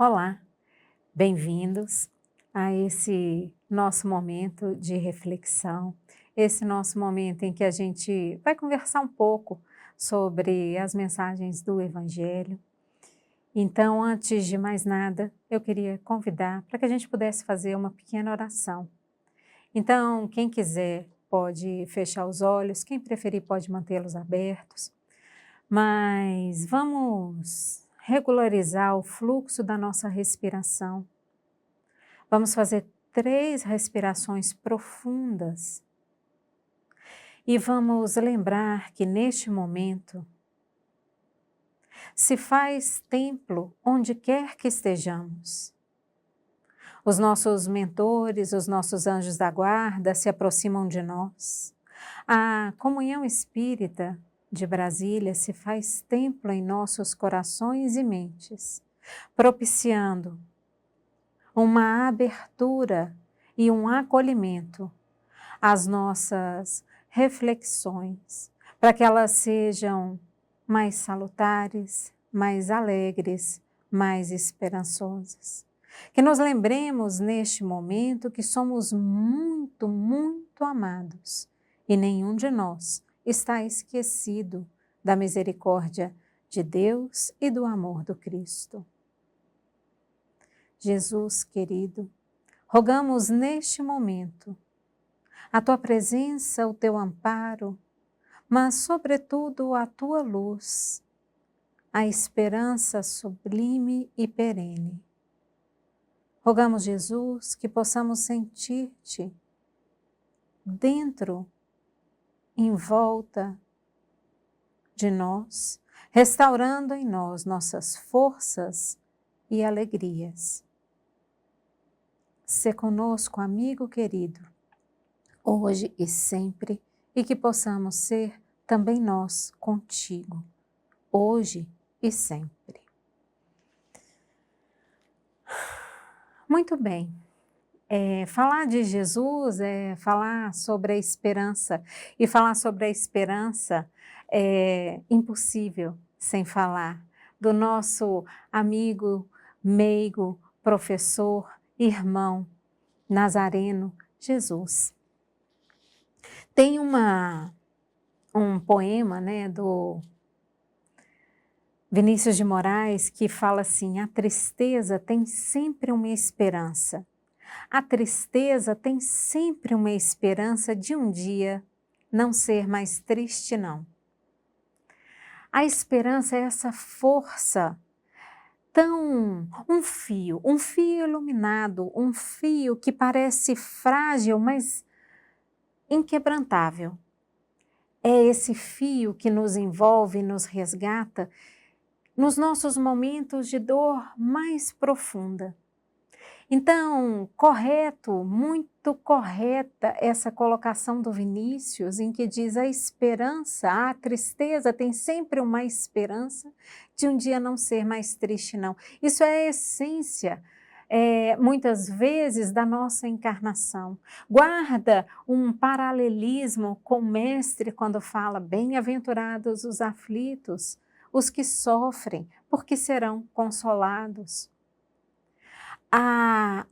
Olá, bem-vindos a esse nosso momento de reflexão, esse nosso momento em que a gente vai conversar um pouco sobre as mensagens do Evangelho. Então, antes de mais nada, eu queria convidar para que a gente pudesse fazer uma pequena oração. Então, quem quiser pode fechar os olhos, quem preferir pode mantê-los abertos, mas vamos regularizar o fluxo da nossa respiração. Vamos fazer 3 respirações profundas e vamos lembrar que neste momento se faz templo onde quer que estejamos. Os nossos mentores, os nossos anjos da guarda se aproximam de nós. A comunhão espírita de Brasília se faz templo em nossos corações e mentes, propiciando uma abertura e um acolhimento às nossas reflexões, para que elas sejam mais salutares, mais alegres, mais esperançosas. Que nos lembremos neste momento que somos muito, muito amados e nenhum de nós está esquecido da misericórdia de Deus e do amor do Cristo. Jesus querido, rogamos neste momento a tua presença, o teu amparo, mas sobretudo a tua luz, a esperança sublime e perene. Rogamos, Jesus, que possamos sentir-te dentro, em volta de nós, restaurando em nós nossas forças e alegrias. Sê conosco, amigo querido, hoje e sempre, e que possamos ser também nós contigo, hoje e sempre. Muito bem, falar de Jesus é falar sobre a esperança, e falar sobre a esperança é impossível sem falar do nosso amigo, meigo, professor, irmão, Nazareno, Jesus. Tem um poema, do Vinícius de Moraes que fala assim: a tristeza tem sempre uma esperança. A tristeza tem sempre uma esperança de um dia não ser mais triste, não. A esperança é essa força um fio iluminado, um fio que parece frágil, mas inquebrantável. É esse fio que nos envolve e nos resgata nos nossos momentos de dor mais profunda. Então, muito correta essa colocação do Vinícius, em que diz a esperança, a tristeza tem sempre uma esperança de um dia não ser mais triste, não. Isso é a essência, muitas vezes, da nossa encarnação. Guarda um paralelismo com o Mestre quando fala: bem-aventurados os aflitos, os que sofrem, porque serão consolados. Há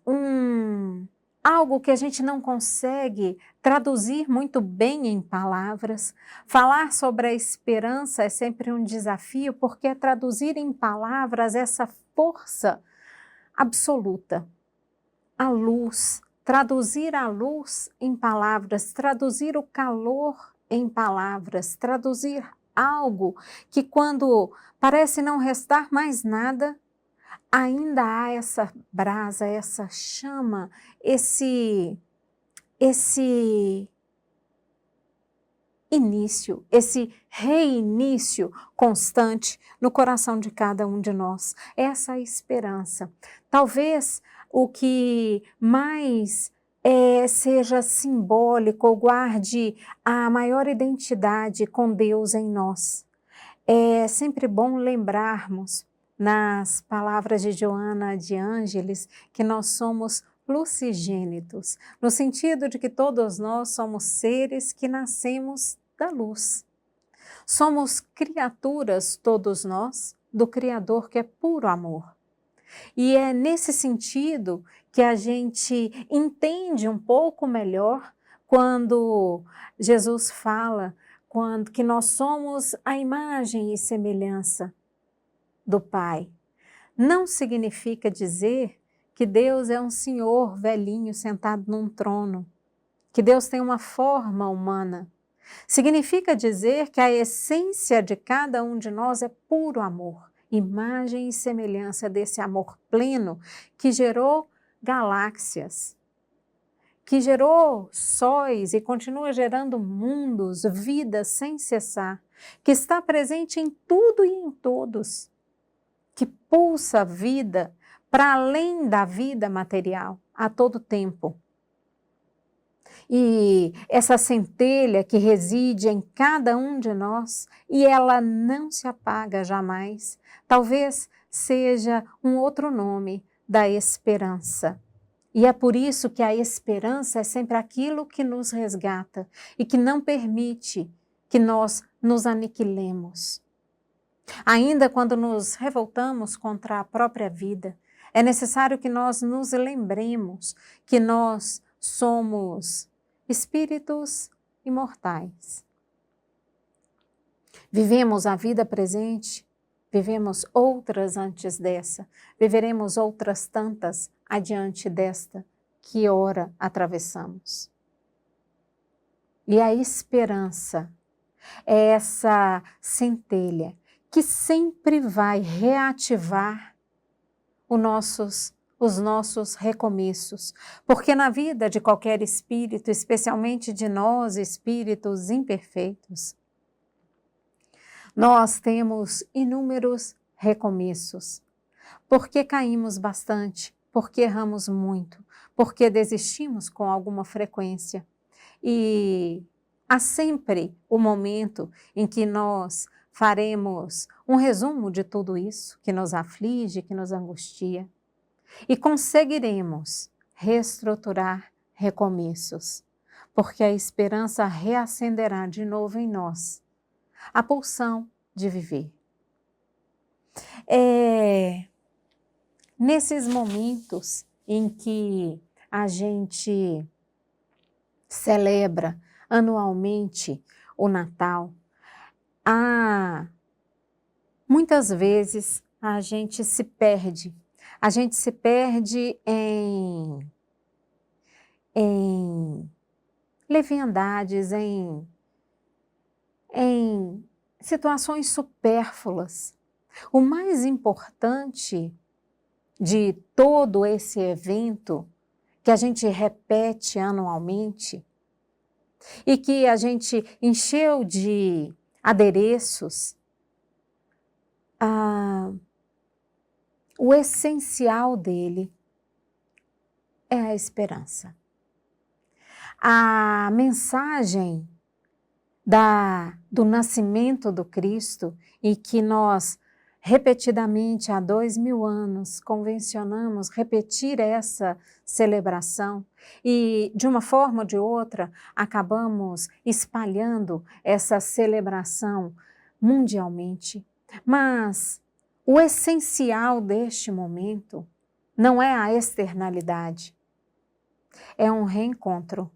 algo que a gente não consegue traduzir muito bem em palavras. Falar sobre a esperança é sempre um desafio, porque é traduzir em palavras essa força absoluta, a luz, traduzir a luz em palavras, traduzir o calor em palavras, traduzir algo que, quando parece não restar mais nada, ainda há essa brasa, essa chama, esse início, esse reinício constante no coração de cada um de nós. Essa é a esperança. Talvez o que mais seja simbólico ou guarde a maior identidade com Deus em nós. É sempre bom lembrarmos, nas palavras de Joana de Ângeles, que nós somos lucigênitos, no sentido de que todos nós somos seres que nascemos da luz. Somos criaturas, todos nós, do Criador, que é puro amor. E é nesse sentido que a gente entende um pouco melhor quando Jesus fala que nós somos a imagem e semelhança do Pai. Não significa dizer que Deus é um senhor velhinho sentado num trono, que Deus tem uma forma humana. Significa dizer que a essência de cada um de nós é puro amor, imagem e semelhança desse amor pleno que gerou galáxias, que gerou sóis e continua gerando mundos, vidas sem cessar, que está presente em tudo e em todos, que pulsa a vida para além da vida material a todo tempo. E essa centelha que reside em cada um de nós, e ela não se apaga jamais, talvez seja um outro nome da esperança. E é por isso que a esperança é sempre aquilo que nos resgata e que não permite que nós nos aniquilemos. Ainda quando nos revoltamos contra a própria vida, é necessário que nós nos lembremos que nós somos espíritos imortais. Vivemos a vida presente, vivemos outras antes dessa, viveremos outras tantas adiante desta que ora atravessamos. E a esperança é essa centelha que sempre vai reativar os nossos recomeços, porque na vida de qualquer espírito, especialmente de nós, espíritos imperfeitos, nós temos inúmeros recomeços, porque caímos bastante, porque erramos muito, porque desistimos com alguma frequência. E há sempre o momento em que nós faremos um resumo de tudo isso que nos aflige, que nos angustia, e conseguiremos reestruturar recomeços, porque a esperança reacenderá de novo em nós a pulsão de viver. Nesses momentos em que a gente celebra anualmente o Natal, muitas vezes a gente se perde. A gente se perde em leviandades, em situações supérfluas. O mais importante de todo esse evento, que a gente repete anualmente, e que a gente encheu de adereços, o essencial dele é a esperança. A mensagem do nascimento do Cristo, e que nós repetidamente há 2000 anos convencionamos repetir essa celebração e de uma forma ou de outra acabamos espalhando essa celebração mundialmente. Mas o essencial deste momento não é a externalidade, é um reencontro.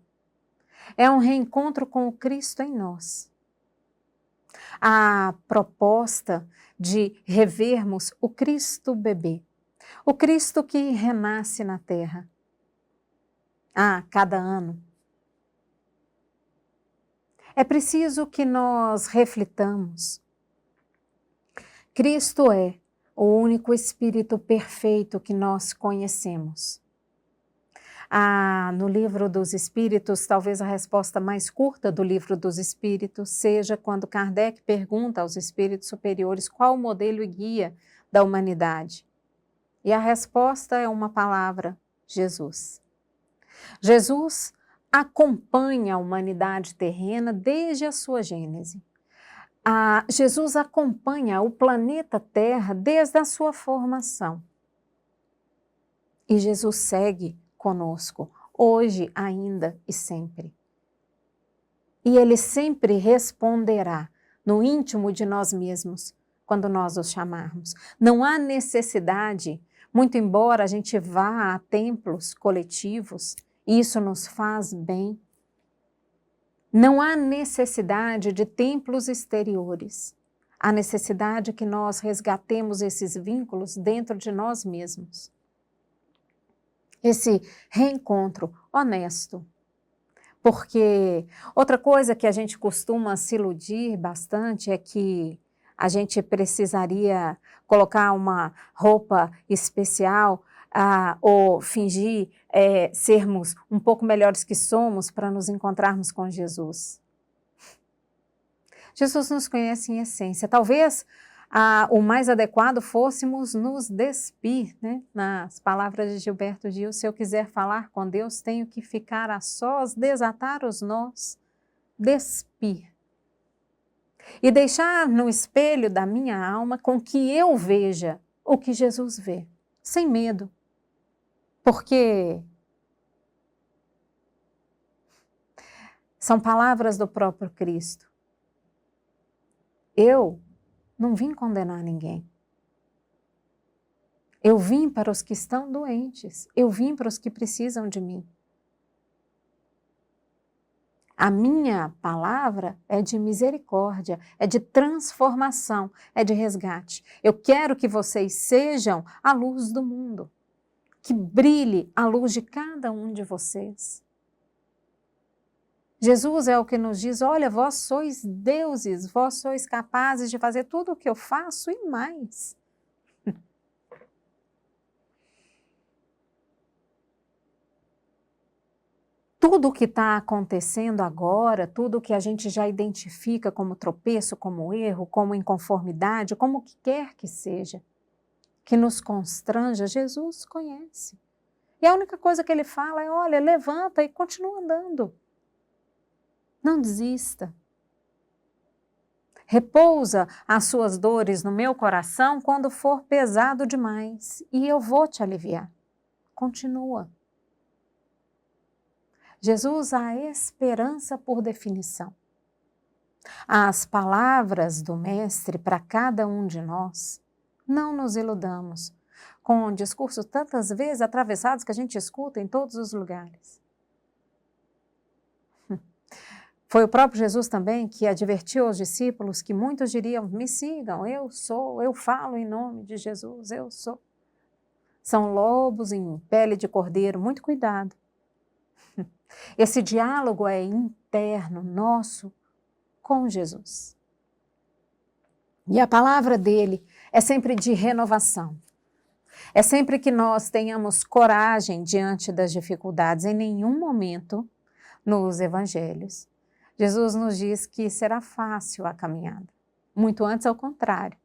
É um reencontro com o Cristo em nós. A proposta de revermos o Cristo bebê, o Cristo que renasce na terra a cada ano. É preciso que nós reflitamos. Cristo é o único Espírito perfeito que nós conhecemos. No Livro dos Espíritos, talvez a resposta mais curta do Livro dos Espíritos seja quando Kardec pergunta aos espíritos superiores qual o modelo e guia da humanidade. E a resposta é uma palavra: Jesus. Jesus acompanha a humanidade terrena desde a sua gênese. Jesus acompanha o planeta Terra desde a sua formação. E Jesus segue conosco, hoje, ainda e sempre. E Ele sempre responderá no íntimo de nós mesmos, quando nós os chamarmos. Não há necessidade, Muito embora a gente vá a templos coletivos, isso nos faz bem. Não há necessidade de templos exteriores. Há necessidade que nós resgatemos esses vínculos dentro de nós mesmos. Esse reencontro honesto. Porque outra coisa que a gente costuma se iludir bastante é que a gente precisaria colocar uma roupa especial ou fingir sermos um pouco melhores que somos para nos encontrarmos com Jesus. Jesus nos conhece em essência. Talvez o mais adequado fôssemos nos despir, né? Nas palavras de Gilberto Gil, se eu quiser falar com Deus, tenho que ficar a sós, desatar os nós, despir. E deixar no espelho da minha alma com que eu veja o que Jesus vê, sem medo. Porque são palavras do próprio Cristo. Eu não vim condenar ninguém. Eu vim para os que estão doentes. Eu vim para os que precisam de mim. A minha palavra é de misericórdia, é de transformação, é de resgate. Eu quero que vocês sejam a luz do mundo, que brilhe a luz de cada um de vocês. Jesus é o que nos diz, olha, vós sois deuses, vós sois capazes de fazer tudo o que eu faço e mais. Tudo o que está acontecendo agora, tudo o que a gente já identifica como tropeço, como erro, como inconformidade, como que quer que seja, que nos constranja, Jesus conhece. E a única coisa que ele fala é, olha, levanta e continua andando. Não desista. Repousa as suas dores no meu coração quando for pesado demais e eu vou te aliviar. Continua. Jesus, a esperança por definição. As palavras do Mestre para cada um de nós, não nos iludamos com discursos tantas vezes atravessados que a gente escuta em todos os lugares. Foi o próprio Jesus também que advertiu aos discípulos que muitos diriam, me sigam, eu falo em nome de Jesus, eu sou. São lobos em pele de cordeiro, muito cuidado. Esse diálogo é interno, nosso, com Jesus. E a palavra dele é sempre de renovação. É sempre que nós tenhamos coragem diante das dificuldades. Em nenhum momento nos evangelhos, Jesus nos diz que será fácil a caminhada. Muito antes, ao contrário.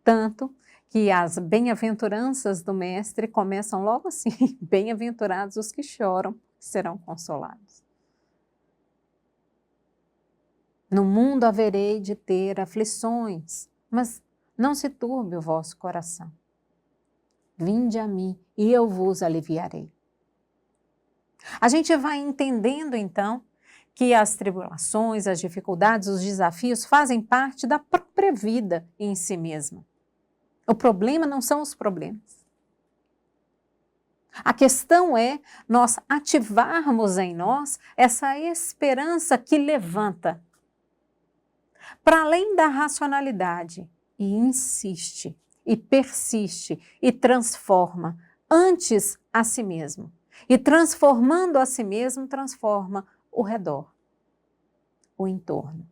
Tanto que as bem-aventuranças do Mestre começam logo assim. Bem-aventurados os que choram, serão consolados. No mundo haverei de ter aflições, mas não se turbe o vosso coração. Vinde a mim e eu vos aliviarei. A gente vai entendendo então que as tribulações, as dificuldades, os desafios fazem parte da própria vida em si mesma. O problema não são os problemas. A questão é nós ativarmos em nós essa esperança que levanta para além da racionalidade e insiste, e persiste, e transforma antes a si mesmo. E transformando a si mesmo, transforma o redor, o entorno.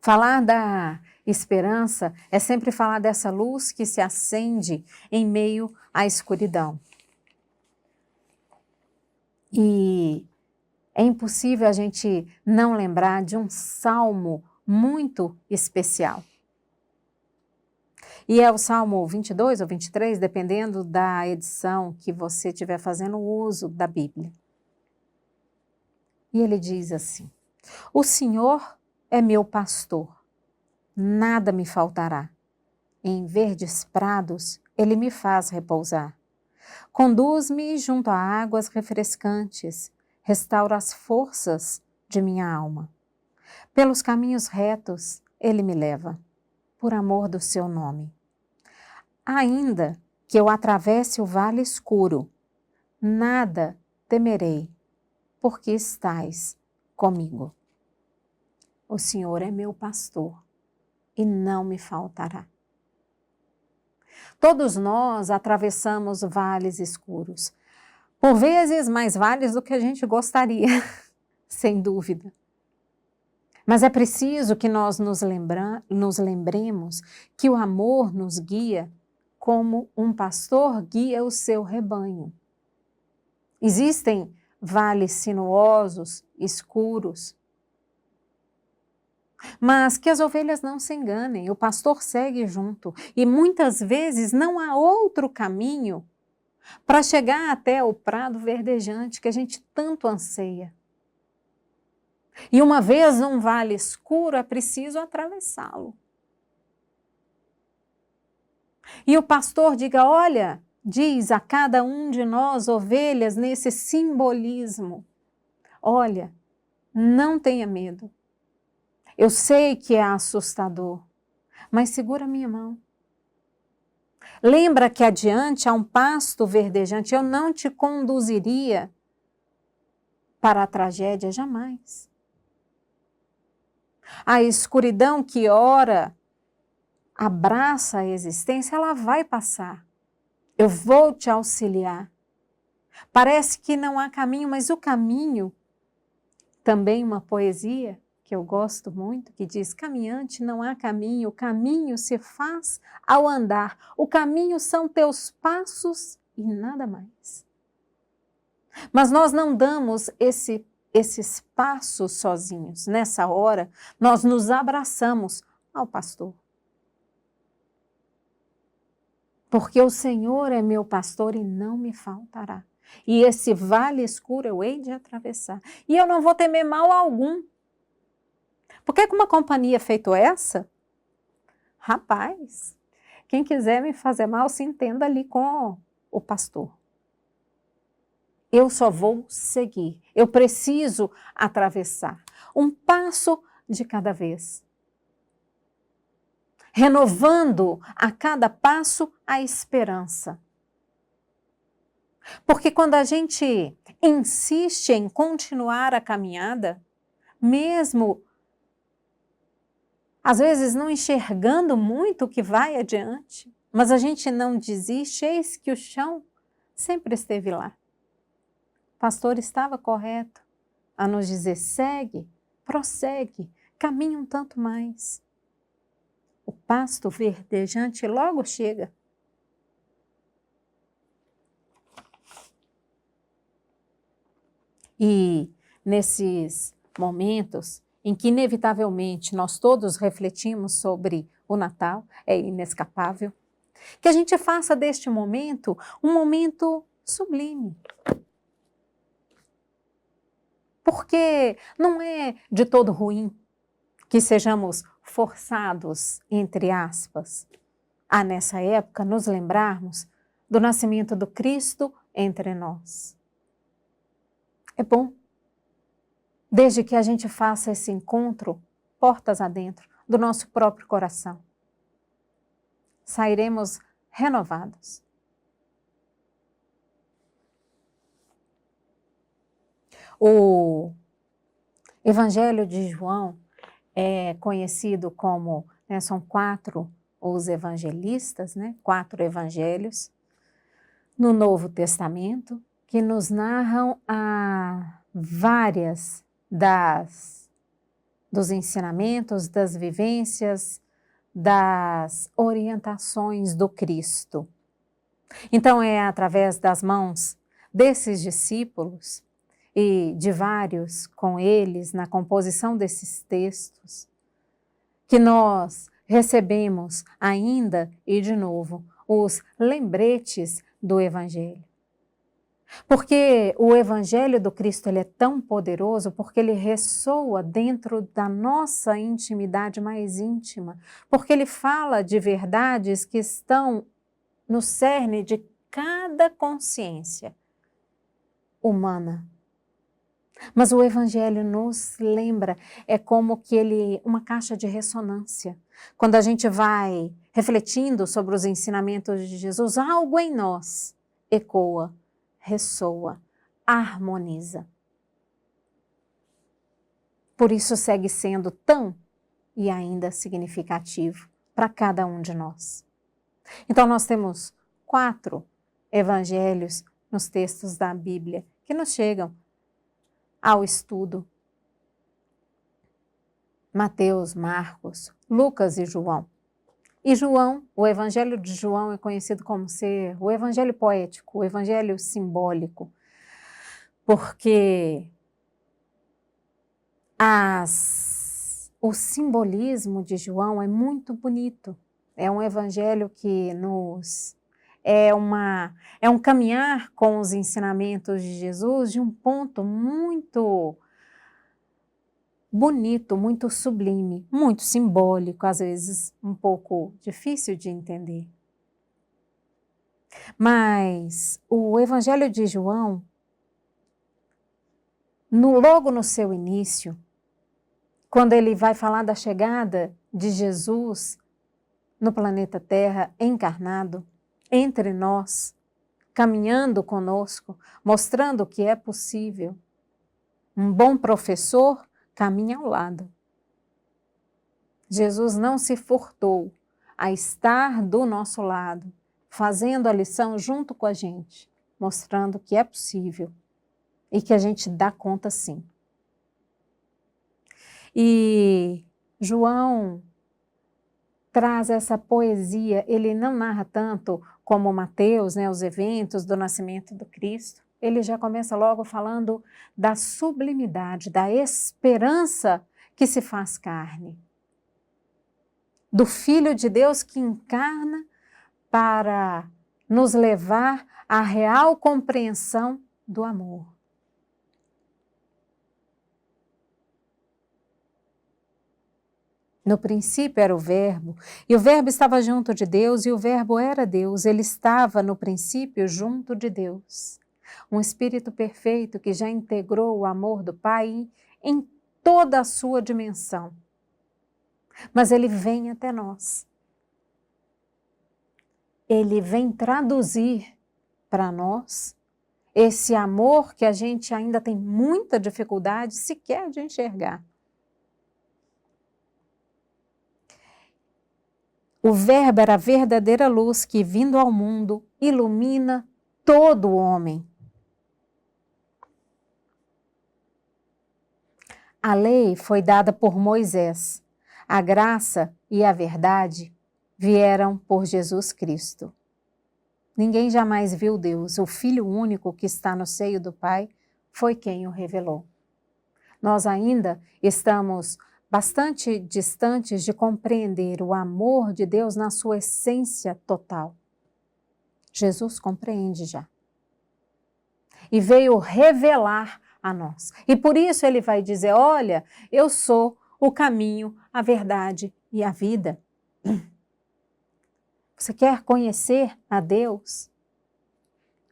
Falar da esperança é sempre falar dessa luz que se acende em meio à escuridão. E é impossível a gente não lembrar de um salmo muito especial. E é o Salmo 22 ou 23, dependendo da edição que você estiver fazendo uso da Bíblia. E ele diz assim, o Senhor é meu pastor, nada me faltará. Em verdes prados, ele me faz repousar. Conduz-me junto a águas refrescantes, restaura as forças de minha alma. Pelos caminhos retos, ele me leva. por amor do seu nome. Ainda que eu atravesse o vale escuro, nada temerei, porque estás comigo. O Senhor é meu pastor e não me faltará. Todos nós atravessamos vales escuros, por vezes mais vales do que a gente gostaria, sem dúvida. Mas é preciso que nós nos lembremos que o amor nos guia como um pastor guia o seu rebanho. Existem vales sinuosos, escuros, mas que as ovelhas não se enganem, o pastor segue junto e muitas vezes não há outro caminho para chegar até o prado verdejante que a gente tanto anseia. E uma vez num vale escuro é preciso atravessá-lo. E o pastor diz a cada um de nós, ovelhas, nesse simbolismo, olha, não tenha medo. Eu sei que é assustador, mas segura minha mão. Lembra que adiante há um pasto verdejante, eu não te conduziria para a tragédia jamais. A escuridão que ora abraça a existência, ela vai passar. Eu vou te auxiliar. Parece que não há caminho, mas o caminho, também uma poesia que eu gosto muito, que diz: caminhante não há caminho, o caminho se faz ao andar. O caminho são teus passos e nada mais. Mas nós não damos esses passos sozinhos. Nessa hora, nós nos abraçamos ao pastor. Porque o Senhor é meu pastor e não me faltará. E esse vale escuro eu hei de atravessar. E eu não vou temer mal algum. Porque com uma companhia feito essa, rapaz, quem quiser me fazer mal, se entenda ali com o pastor. Eu só vou seguir. Eu preciso atravessar. Um passo de cada vez. Renovando a cada passo a esperança. Porque quando a gente insiste em continuar a caminhada, mesmo às vezes não enxergando muito o que vai adiante, mas a gente não desiste, eis que o chão sempre esteve lá. O pastor estava correto a nos dizer: segue, prossegue, caminha um tanto mais. O pasto verdejante logo chega. E nesses momentos em que inevitavelmente nós todos refletimos sobre o Natal, é inescapável, que a gente faça deste momento um momento sublime. Porque não é de todo ruim que sejamos forçados, entre aspas, a nessa época nos lembrarmos do nascimento do Cristo entre nós. É bom, desde que a gente faça esse encontro portas adentro do nosso próprio coração. Sairemos renovados. O Evangelho de João é conhecido como, são 4 os evangelistas, 4 evangelhos no Novo Testamento, que nos narram várias dos ensinamentos, das vivências, das orientações do Cristo. Então é através das mãos desses discípulos e de vários com eles na composição desses textos que nós recebemos ainda e de novo os lembretes do Evangelho. Porque o Evangelho do Cristo ele é tão poderoso porque ele ressoa dentro da nossa intimidade mais íntima, porque ele fala de verdades que estão no cerne de cada consciência humana. Mas o Evangelho nos lembra, é como que uma caixa de ressonância. Quando a gente vai refletindo sobre os ensinamentos de Jesus, algo em nós ecoa, ressoa, harmoniza. Por isso segue sendo tão e ainda significativo para cada um de nós. Então nós temos 4 evangelhos nos textos da Bíblia que nos chegam ao estudo: Mateus, Marcos, Lucas e João. E João, o evangelho de João é conhecido como ser o evangelho poético, o evangelho simbólico, porque o simbolismo de João é muito bonito. É um evangelho que é um caminhar com os ensinamentos de Jesus de um ponto muito bonito, muito sublime, muito simbólico, às vezes um pouco difícil de entender. Mas o Evangelho de João, logo no seu início, quando ele vai falar da chegada de Jesus no planeta Terra, encarnado, entre nós, caminhando conosco, mostrando que é possível. Um bom professor caminha ao lado. Jesus não se furtou a estar do nosso lado, fazendo a lição junto com a gente, mostrando que é possível e que a gente dá conta sim. E João traz essa poesia, ele não narra tanto como Mateus, né, os eventos do nascimento do Cristo. Ele já começa logo falando da sublimidade, da esperança que se faz carne. Do Filho de Deus que encarna para nos levar à real compreensão do amor. No princípio era o Verbo, e o Verbo estava junto de Deus, e o Verbo era Deus. Ele estava no princípio junto de Deus. Um Espírito perfeito que já integrou o amor do Pai em toda a sua dimensão. Mas ele vem até nós. Ele vem traduzir para nós esse amor que a gente ainda tem muita dificuldade sequer de enxergar. O Verbo era a verdadeira luz que, vindo ao mundo, ilumina todo o homem. A lei foi dada por Moisés. A graça e a verdade vieram por Jesus Cristo. Ninguém jamais viu Deus. O Filho único que está no seio do Pai foi quem o revelou. Nós ainda estamos bastante distantes de compreender o amor de Deus na sua essência total. Jesus compreende já. E veio revelar a nós. E por isso ele vai dizer, olha, eu sou o caminho, a verdade e a vida. Você quer conhecer a Deus?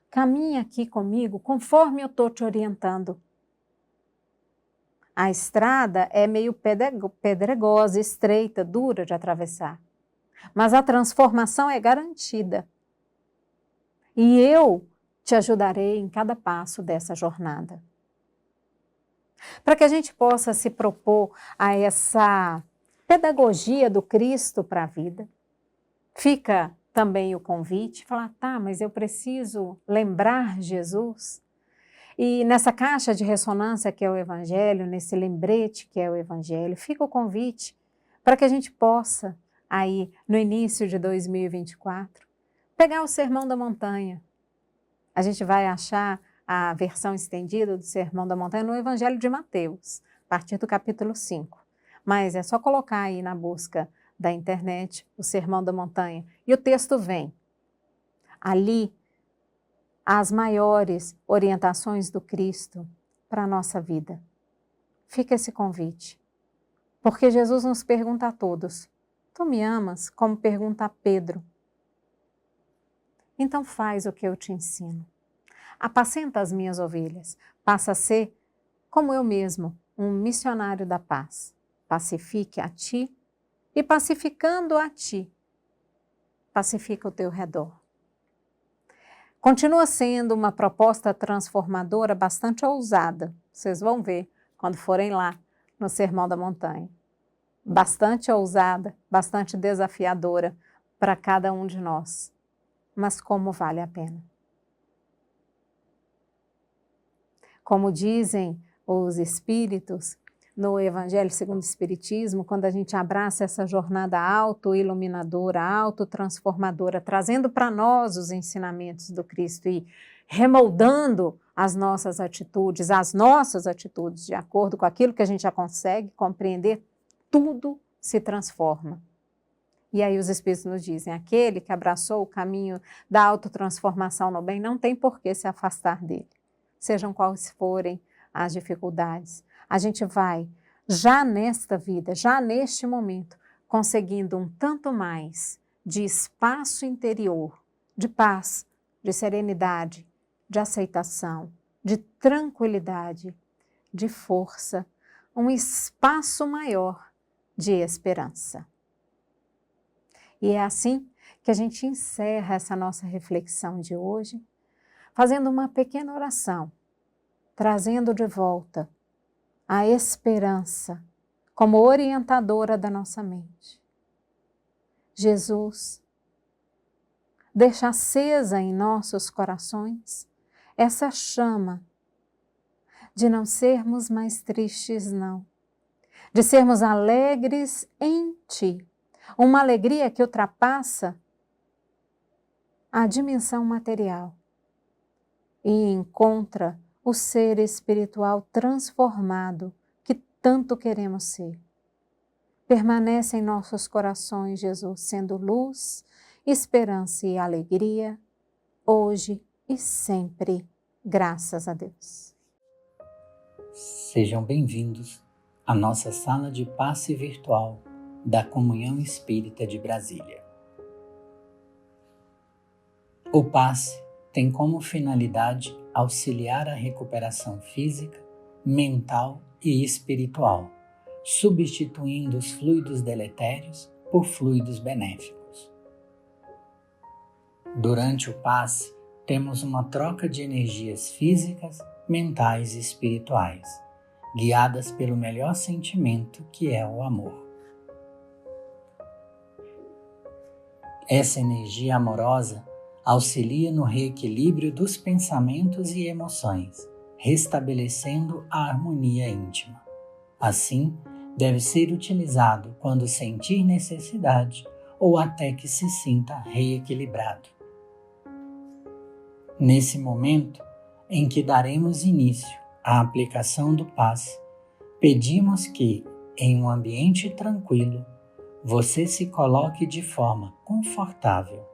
Caminhe aqui comigo conforme eu estou te orientando. A estrada é meio pedregosa, estreita, dura de atravessar. Mas a transformação é garantida. E eu te ajudarei em cada passo dessa jornada. Para que a gente possa se propor a essa pedagogia do Cristo para a vida, fica também o convite, falar, tá, mas eu preciso lembrar Jesus. E nessa caixa de ressonância que é o Evangelho, nesse lembrete que é o Evangelho, fica o convite para que a gente possa, aí no início de 2024, pegar o Sermão da Montanha. A gente vai achar a versão estendida do Sermão da Montanha no Evangelho de Mateus, a partir do capítulo 5. Mas é só colocar aí na busca da internet o Sermão da Montanha e o texto vem. Ali, as maiores orientações do Cristo para a nossa vida. Fica esse convite. Porque Jesus nos pergunta a todos, tu me amas? Como pergunta a Pedro. Então faz o que eu te ensino. Apacenta as minhas ovelhas. Passa a ser como eu mesmo, um missionário da paz. Pacifique a ti e pacificando a ti, pacifica o teu redor. Continua sendo uma proposta transformadora bastante ousada. Vocês vão ver quando forem lá no Sermão da Montanha. Bastante ousada, bastante desafiadora para cada um de nós. Mas como vale a pena. Como dizem os espíritos no Evangelho segundo o Espiritismo, quando a gente abraça essa jornada auto-iluminadora, auto-transformadora, trazendo para nós os ensinamentos do Cristo e remoldando as nossas atitudes de acordo com aquilo que a gente já consegue compreender, tudo se transforma. E aí os Espíritos nos dizem, aquele que abraçou o caminho da autotransformação no bem não tem por que se afastar dele. Sejam quais forem as dificuldades. A gente vai, já nesta vida, já neste momento, conseguindo um tanto mais de espaço interior, de paz, de serenidade, de aceitação, de tranquilidade, de força, um espaço maior de esperança. E é assim que a gente encerra essa nossa reflexão de hoje, fazendo uma pequena oração, trazendo de volta a esperança como orientadora da nossa mente. Jesus, deixa acesa em nossos corações essa chama de não sermos mais tristes, não, de sermos alegres em Ti, uma alegria que ultrapassa a dimensão material e encontra o ser espiritual transformado que tanto queremos ser. Permanece em nossos corações, Jesus, sendo luz, esperança e alegria, hoje e sempre, graças a Deus. Sejam bem-vindos à nossa sala de passe virtual da Comunhão Espírita de Brasília. O passe tem como finalidade auxiliar a recuperação física, mental e espiritual, substituindo os fluidos deletérios por fluidos benéficos. Durante o passe, temos uma troca de energias físicas, mentais e espirituais, guiadas pelo melhor sentimento que é o amor. Essa energia amorosa auxilia no reequilíbrio dos pensamentos e emoções, restabelecendo a harmonia íntima. Assim, deve ser utilizado quando sentir necessidade ou até que se sinta reequilibrado. Nesse momento em que daremos início à aplicação do passe, pedimos que, em um ambiente tranquilo, você se coloque de forma confortável,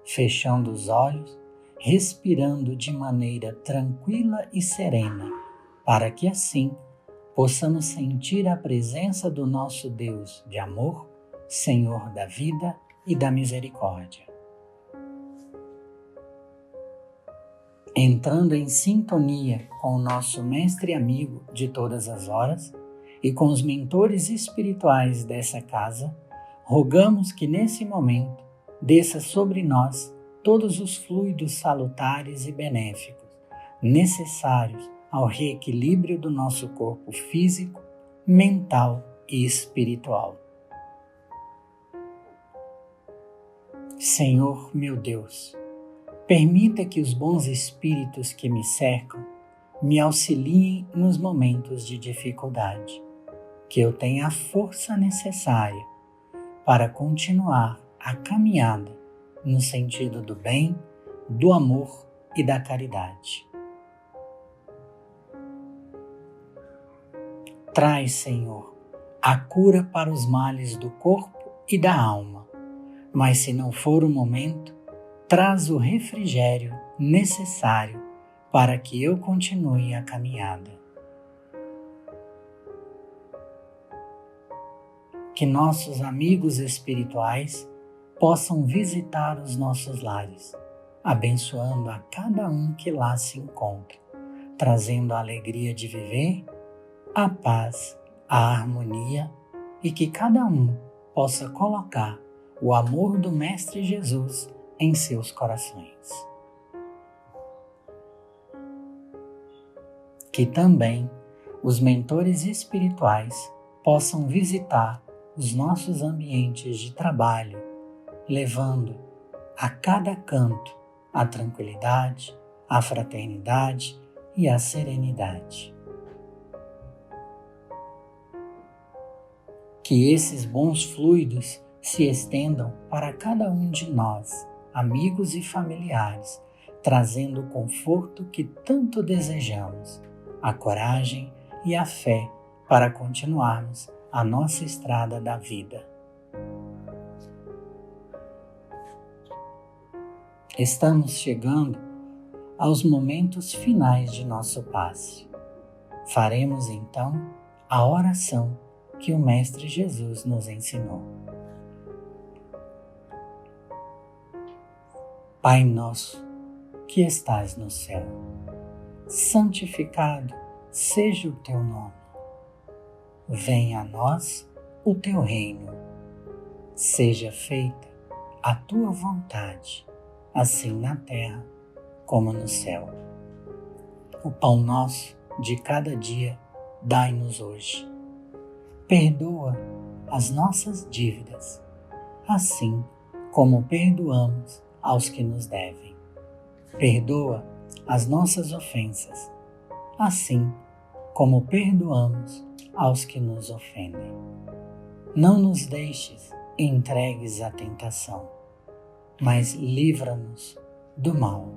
fechando os olhos, respirando de maneira tranquila e serena, para que assim possamos sentir a presença do nosso Deus de amor, Senhor da vida e da misericórdia. Entrando em sintonia com o nosso mestre e amigo de todas as horas e com os mentores espirituais dessa casa, rogamos que nesse momento desça sobre nós todos os fluidos salutares e benéficos, necessários ao reequilíbrio do nosso corpo físico, mental e espiritual. Senhor, meu Deus, permita que os bons espíritos que me cercam me auxiliem nos momentos de dificuldade, que eu tenha a força necessária para continuar a caminhada no sentido do bem, do amor e da caridade. Traz, Senhor, a cura para os males do corpo e da alma, mas se não for o momento, traz o refrigério necessário para que eu continue a caminhada. Que nossos amigos espirituais possam visitar os nossos lares, abençoando a cada um que lá se encontra, trazendo a alegria de viver a paz, a harmonia e que cada um possa colocar o amor do Mestre Jesus em seus corações. Que também os mentores espirituais possam visitar os nossos ambientes de trabalho, levando a cada canto a tranquilidade, a fraternidade e a serenidade. Que esses bons fluidos se estendam para cada um de nós, amigos e familiares, trazendo o conforto que tanto desejamos, a coragem e a fé para continuarmos a nossa estrada da vida. Estamos chegando aos momentos finais de nosso passe. Faremos então a oração que o Mestre Jesus nos ensinou. Pai nosso, que estás no céu, santificado seja o teu nome. Venha a nós o teu reino. Seja feita a tua vontade, assim na terra como no céu. O pão nosso de cada dia dai-nos hoje. Perdoa as nossas dívidas, assim como perdoamos aos que nos devem. Perdoa as nossas ofensas, assim como perdoamos aos que nos ofendem. Não nos deixes entregues à tentação, mas livra-nos do mal.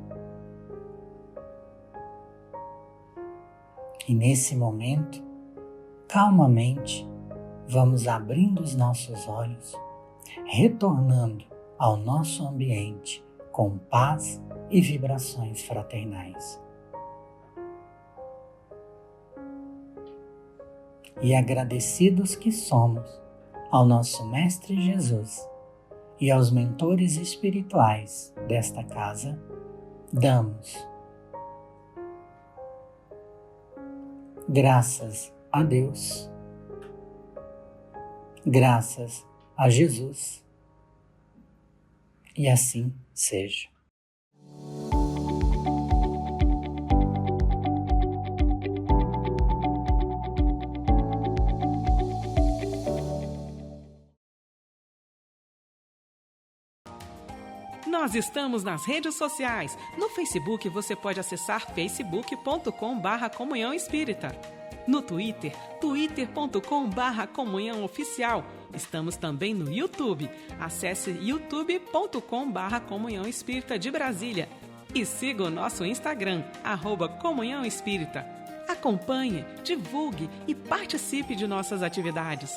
E nesse momento, calmamente, vamos abrindo os nossos olhos, retornando ao nosso ambiente com paz e vibrações fraternais. E agradecidos que somos ao nosso Mestre Jesus e aos mentores espirituais desta casa, damos graças a Deus, graças a Jesus, e assim seja. Nós estamos nas redes sociais. No Facebook você pode acessar facebook.com/Comunhão Espírita. No Twitter, twitter.com/Comunhão Oficial. Estamos também no YouTube. Acesse youtube.com/Comunhão Espírita de Brasília. E siga o nosso Instagram, @Comunhão Espírita. Acompanhe, divulgue e participe de nossas atividades.